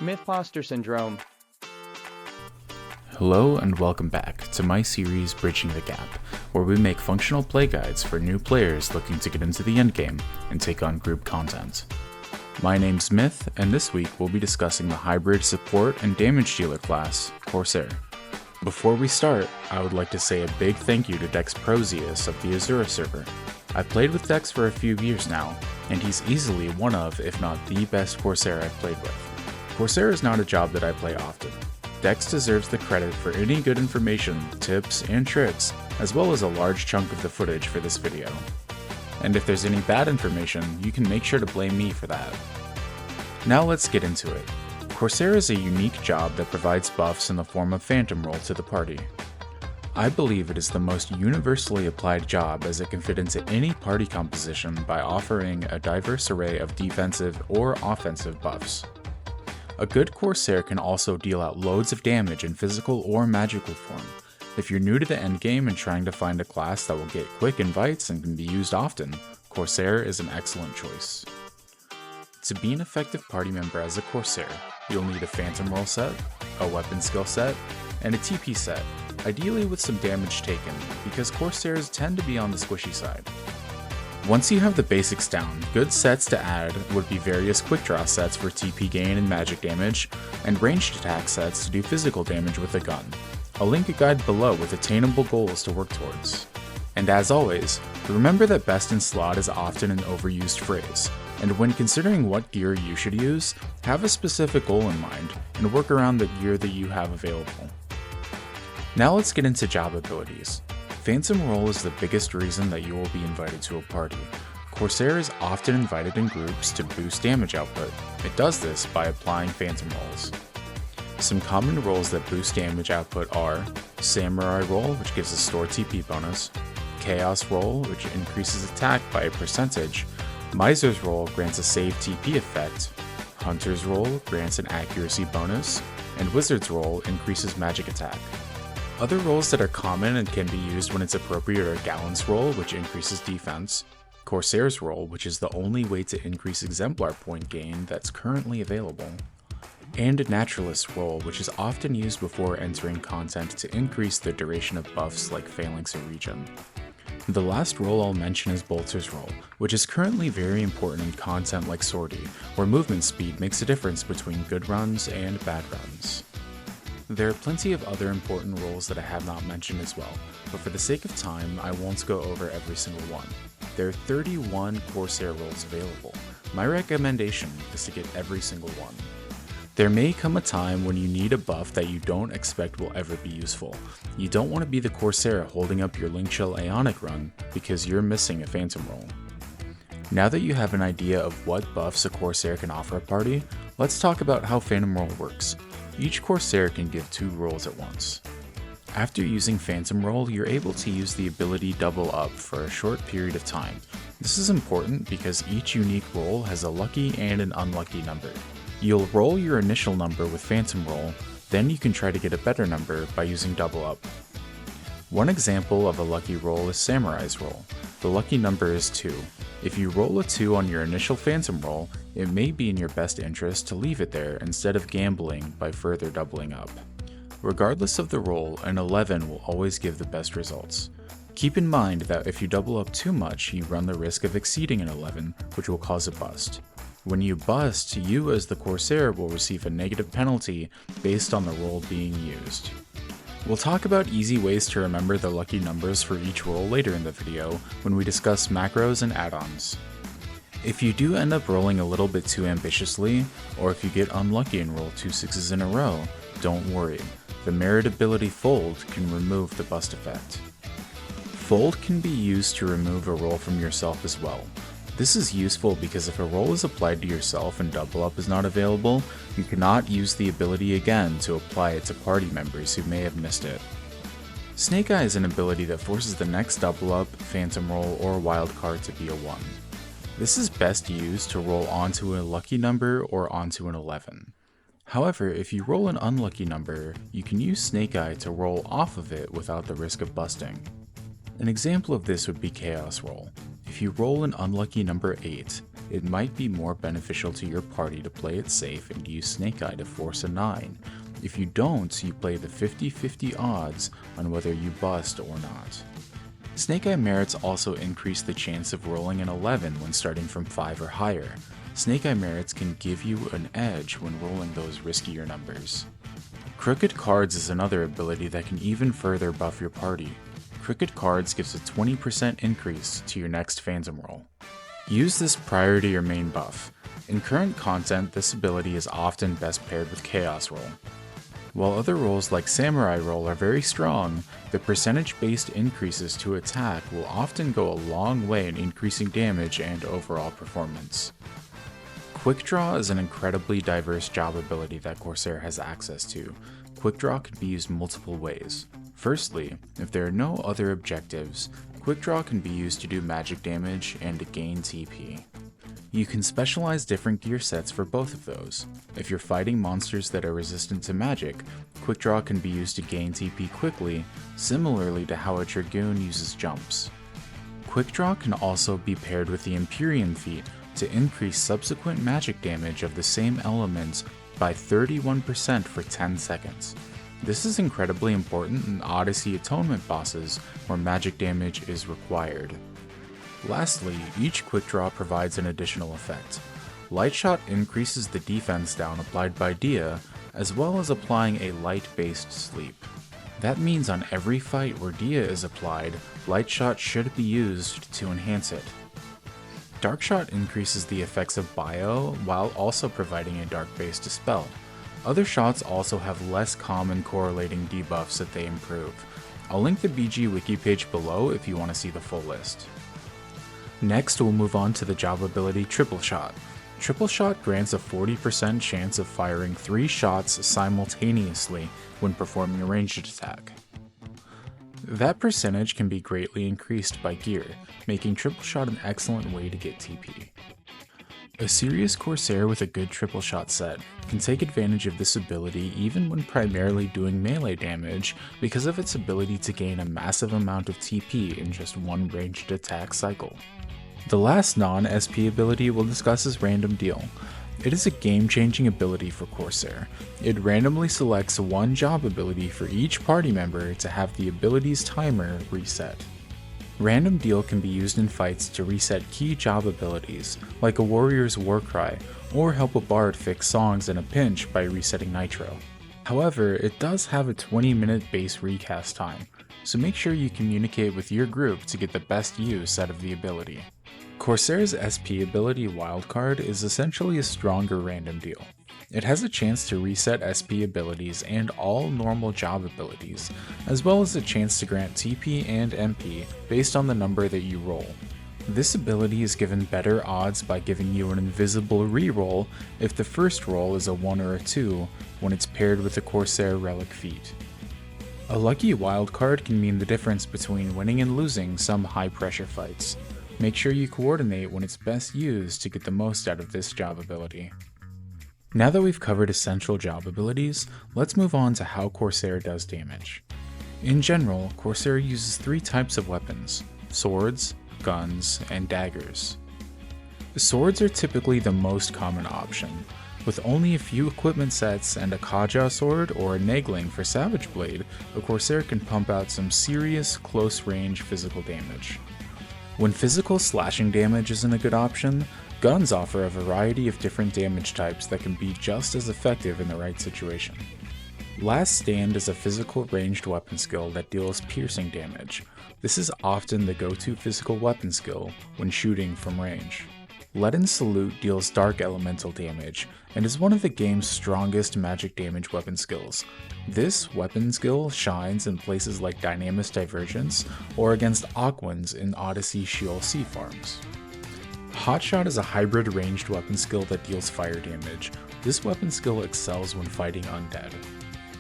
Myth-Poster Syndrome. Hello and welcome back to my series Bridging the Gap, where we make functional play guides for new players looking to get into the endgame and take on group content. My name's Myth, and this week we'll be discussing the hybrid support and damage dealer class, Corsair. Before we start, I would like to say a big thank you to Dexprozius of the Asura server. I've played with Dex for a few years now, and he's easily one of, if not the best Corsair I've played with. Corsair is not a job that I play often. Dex deserves the credit for any good information, tips, and tricks, as well as a large chunk of the footage for this video. And if there's any bad information, you can make sure to blame me for that. Now let's get into it. Corsair is a unique job that provides buffs in the form of Phantom Roll to the party. I believe it is the most universally applied job as it can fit into any party composition by offering a diverse array of defensive or offensive buffs. A good Corsair can also deal out loads of damage in physical or magical form. If you're new to the endgame and trying to find a class that will get quick invites and can be used often, Corsair is an excellent choice. To be an effective party member as a Corsair, you'll need a Phantom Roll set, a weapon skill set, and a TP set, ideally with some damage taken, because Corsairs tend to be on the squishy side. Once you have the basics down, good sets to add would be various quick draw sets for TP gain and magic damage, and ranged attack sets to do physical damage with a gun. I'll link a guide below with attainable goals to work towards. And as always, remember that best in slot is often an overused phrase, and when considering what gear you should use, have a specific goal in mind, and work around the gear that you have available. Now let's get into job abilities. Phantom Roll is the biggest reason that you will be invited to a party. Corsair is often invited in groups to boost damage output. It does this by applying Phantom Rolls. Some common rolls that boost damage output are Samurai Roll, which gives a store TP bonus, Chaos Roll, which increases attack by a percentage, Miser's Roll grants a save TP effect, Hunter's Roll grants an accuracy bonus, and Wizard's Roll increases magic attack. Other rolls that are common and can be used when it's appropriate are Gallant's Roll, which increases defense, Corsair's Roll, which is the only way to increase exemplar point gain that's currently available, and Naturalist's Roll, which is often used before entering content to increase the duration of buffs like Phalanx or Regen. The last roll I'll mention is Bolter's Roll, which is currently very important in content like Sortie, where movement speed makes a difference between good runs and bad runs. There are plenty of other important roles that I have not mentioned as well, but for the sake of time, I won't go over every single one. There are 31 Corsair roles available. My recommendation is to get every single one. There may come a time when you need a buff that you don't expect will ever be useful. You don't want to be the Corsair holding up your Link Shell Aeonic run because you're missing a Phantom Roll. Now that you have an idea of what buffs a Corsair can offer a party, let's talk about how Phantom Roll works. Each Corsair can give 2 rolls at once. After using Phantom Roll, you're able to use the ability Double Up for a short period of time. This is important because each unique roll has a lucky and an unlucky number. You'll roll your initial number with Phantom Roll, then you can try to get a better number by using Double Up. One example of a lucky roll is Samurai's Roll. The lucky number is 2. If you roll a 2 on your initial Phantom Roll, it may be in your best interest to leave it there instead of gambling by further doubling up. Regardless of the roll, an 11 will always give the best results. Keep in mind that if you double up too much, you run the risk of exceeding an 11, which will cause a bust. When you bust, you as the Corsair will receive a negative penalty based on the roll being used. We'll talk about easy ways to remember the lucky numbers for each roll later in the video when we discuss macros and add-ons. If you do end up rolling a little bit too ambitiously, or if you get unlucky and roll 2 6s in a row, don't worry. The Merit ability Fold can remove the bust effect. Fold can be used to remove a roll from yourself as well. This is useful because if a roll is applied to yourself and Double Up is not available, you cannot use the ability again to apply it to party members who may have missed it. Snake Eye is an ability that forces the next Double Up, Phantom Roll, or Wild Card to be a 1. This is best used to roll onto a lucky number or onto an 11. However, if you roll an unlucky number, you can use Snake Eye to roll off of it without the risk of busting. An example of this would be Chaos Roll. If you roll an unlucky number 8, it might be more beneficial to your party to play it safe and use Snake Eye to force a 9. If you don't, you play the 50-50 odds on whether you bust or not. Snake Eye merits also increase the chance of rolling an 11 when starting from 5 or higher. Snake Eye merits can give you an edge when rolling those riskier numbers. Crooked Cards is another ability that can even further buff your party. Crooked Cards gives a 20% increase to your next Phantom roll. Use this prior to your main buff. In current content, this ability is often best paired with Chaos Roll. While other rolls like Samurai Roll are very strong, the percentage-based increases to attack will often go a long way in increasing damage and overall performance. Quick Draw is an incredibly diverse job ability that Corsair has access to. Quick Draw can be used multiple ways. Firstly, if there are no other objectives, Quick Draw can be used to do magic damage and to gain TP. You can specialize different gear sets for both of those. If you're fighting monsters that are resistant to magic, Quick Draw can be used to gain TP quickly, similarly to how a Dragoon uses jumps. Quick Draw can also be paired with the Empyrean feat to increase subsequent magic damage of the same element by 31% for 10 seconds. This is incredibly important in Odyssey Atonement bosses where magic damage is required. Lastly, each Quick Draw provides an additional effect. Light Shot increases the defense down applied by Dia, as well as applying a light-based sleep. That means on every fight where Dia is applied, Light Shot should be used to enhance it. Dark Shot increases the effects of Bio while also providing a dark-based dispel. Other shots also have less common correlating debuffs that they improve. I'll link the BG wiki page below if you want to see the full list. Next, we'll move on to the job ability Triple Shot. Triple Shot grants a 40% chance of firing 3 shots simultaneously when performing a ranged attack. That percentage can be greatly increased by gear, making Triple Shot an excellent way to get TP. A serious Corsair with a good Triple Shot set can take advantage of this ability even when primarily doing melee damage because of its ability to gain a massive amount of TP in just one ranged attack cycle. The last non-SP ability we'll discuss is Random Deal. It is a game-changing ability for Corsair. It randomly selects one job ability for each party member to have the ability's timer reset. Random Deal can be used in fights to reset key job abilities, like a warrior's warcry, or help a bard fix songs in a pinch by resetting Nitro. However, it does have a 20-minute base recast time, so make sure you communicate with your group to get the best use out of the ability. Corsair's SP ability Wildcard is essentially a stronger Random Deal. It has a chance to reset SP abilities and all normal job abilities, as well as a chance to grant TP and MP based on the number that you roll. This ability is given better odds by giving you an invisible reroll if the first roll is a 1 or a 2 when it's paired with a Corsair Relic feat. A lucky wildcard can mean the difference between winning and losing some high pressure fights. Make sure you coordinate when it's best used to get the most out of this job ability. Now that we've covered essential job abilities, let's move on to how Corsair does damage. In general, Corsair uses 3 types of weapons: swords, guns, and daggers. Swords are typically the most common option. With only a few equipment sets and a Kaja sword or a Nagling for Savage Blade, a Corsair can pump out some serious close-range physical damage. When physical slashing damage isn't a good option, guns offer a variety of different damage types that can be just as effective in the right situation. Last Stand is a physical ranged weapon skill that deals piercing damage. This is often the go-to physical weapon skill when shooting from range. Leaden Salute deals dark elemental damage, and is one of the game's strongest magic damage weapon skills. This weapon skill shines in places like Dynamis Divergence, or against Aquans in Odyssey Sheol Sea Farms. Hotshot is a hybrid ranged weapon skill that deals fire damage. This weapon skill excels when fighting undead.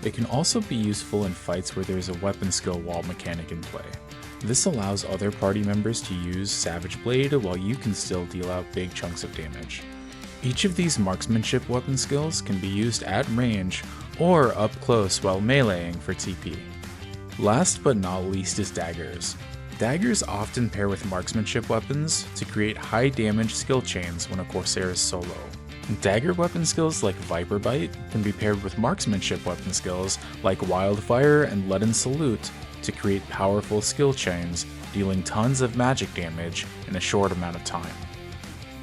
It can also be useful in fights where there is a weapon skill wall mechanic in play. This allows other party members to use Savage Blade while you can still deal out big chunks of damage. Each of these marksmanship weapon skills can be used at range or up close while meleeing for TP. Last but not least is daggers. Daggers often pair with marksmanship weapons to create high damage skill chains when a Corsair is solo. Dagger weapon skills like Viper Bite can be paired with marksmanship weapon skills like Wildfire and Leaden Salute to create powerful skill chains, dealing tons of magic damage in a short amount of time.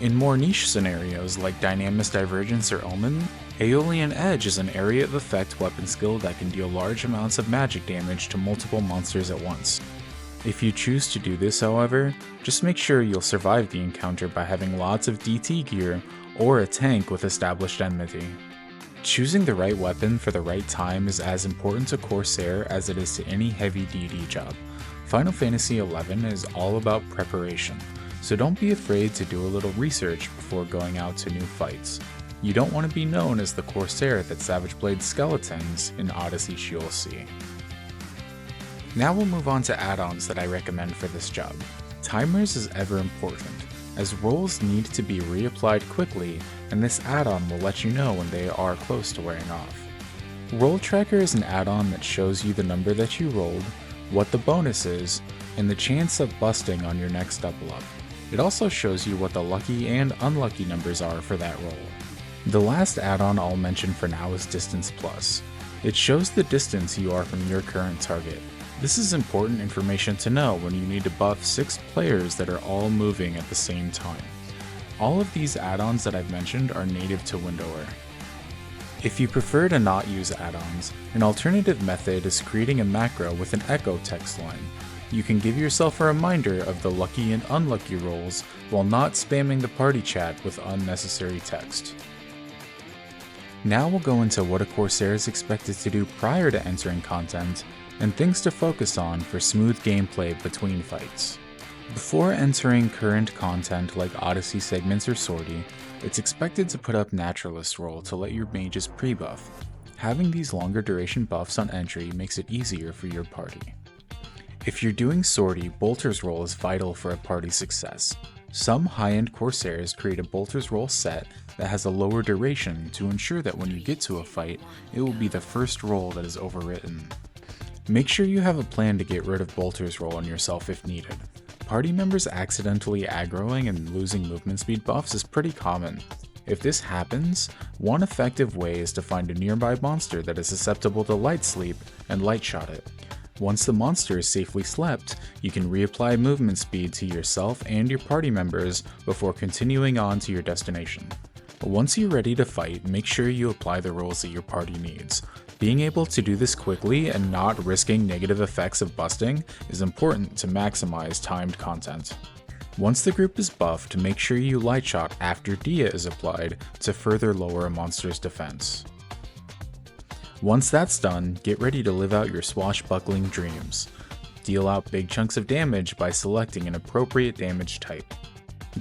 In more niche scenarios like Dynamis Divergence or Omen, Aeolian Edge is an area of effect weapon skill that can deal large amounts of magic damage to multiple monsters at once. If you choose to do this, however, just make sure you'll survive the encounter by having lots of DT gear or a tank with established enmity. Choosing the right weapon for the right time is as important to Corsair as it is to any heavy DD job. Final Fantasy XI is all about preparation, so don't be afraid to do a little research before going out to new fights. You don't want to be known as the Corsair that Savage Blade skeletons in Odyssey you'll see. Now we'll move on to add-ons that I recommend for this job. Timers is ever important, as rolls need to be reapplied quickly, and this add-on will let you know when they are close to wearing off. Roll Tracker is an add-on that shows you the number that you rolled, what the bonus is, and the chance of busting on your next double up. It also shows you what the lucky and unlucky numbers are for that roll. The last add-on I'll mention for now is Distance Plus. It shows the distance you are from your current target. This is important information to know when you need to buff 6 players that are all moving at the same time. All of these add-ons that I've mentioned are native to Windower. If you prefer to not use add-ons, an alternative method is creating a macro with an echo text line. You can give yourself a reminder of the lucky and unlucky rolls while not spamming the party chat with unnecessary text. Now we'll go into what a Corsair is expected to do prior to entering content, and things to focus on for smooth gameplay between fights. Before entering current content like Odyssey segments or Sortie, it's expected to put up Naturalist roll to let your mages pre-buff. Having these longer duration buffs on entry makes it easier for your party. If you're doing Sortie, Bolter's roll is vital for a party's success. Some high-end Corsairs create a Bolter's roll set that has a lower duration to ensure that when you get to a fight, it will be the first roll that is overwritten. Make sure you have a plan to get rid of Bolter's roll on yourself if needed. Party members accidentally aggroing and losing movement speed buffs is pretty common. If this happens, one effective way is to find a nearby monster that is susceptible to Light Sleep and Light Shot it. Once the monster is safely slept, you can reapply movement speed to yourself and your party members before continuing on to your destination. Once you're ready to fight, make sure you apply the rolls that your party needs. Being able to do this quickly and not risking negative effects of busting is important to maximize timed content. Once the group is buffed, make sure you light shot after Dia is applied to further lower a monster's defense. Once that's done, get ready to live out your swashbuckling dreams. Deal out big chunks of damage by selecting an appropriate damage type.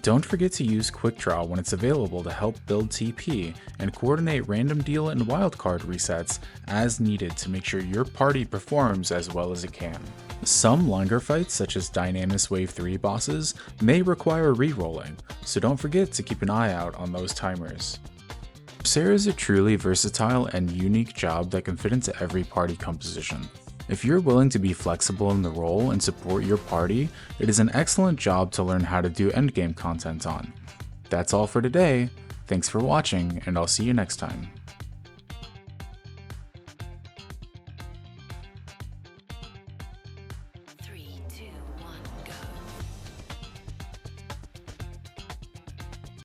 Don't forget to use Quick Draw when it's available to help build TP, and coordinate random deal and wildcard resets as needed to make sure your party performs as well as it can. Some longer fights, such as Dynamis Wave 3 bosses, may require re-rolling, so don't forget to keep an eye out on those timers. Corsair is a truly versatile and unique job that can fit into every party composition. If you're willing to be flexible in the role and support your party, it is an excellent job to learn how to do endgame content on. That's all for today. Thanks for watching, and I'll see you next time.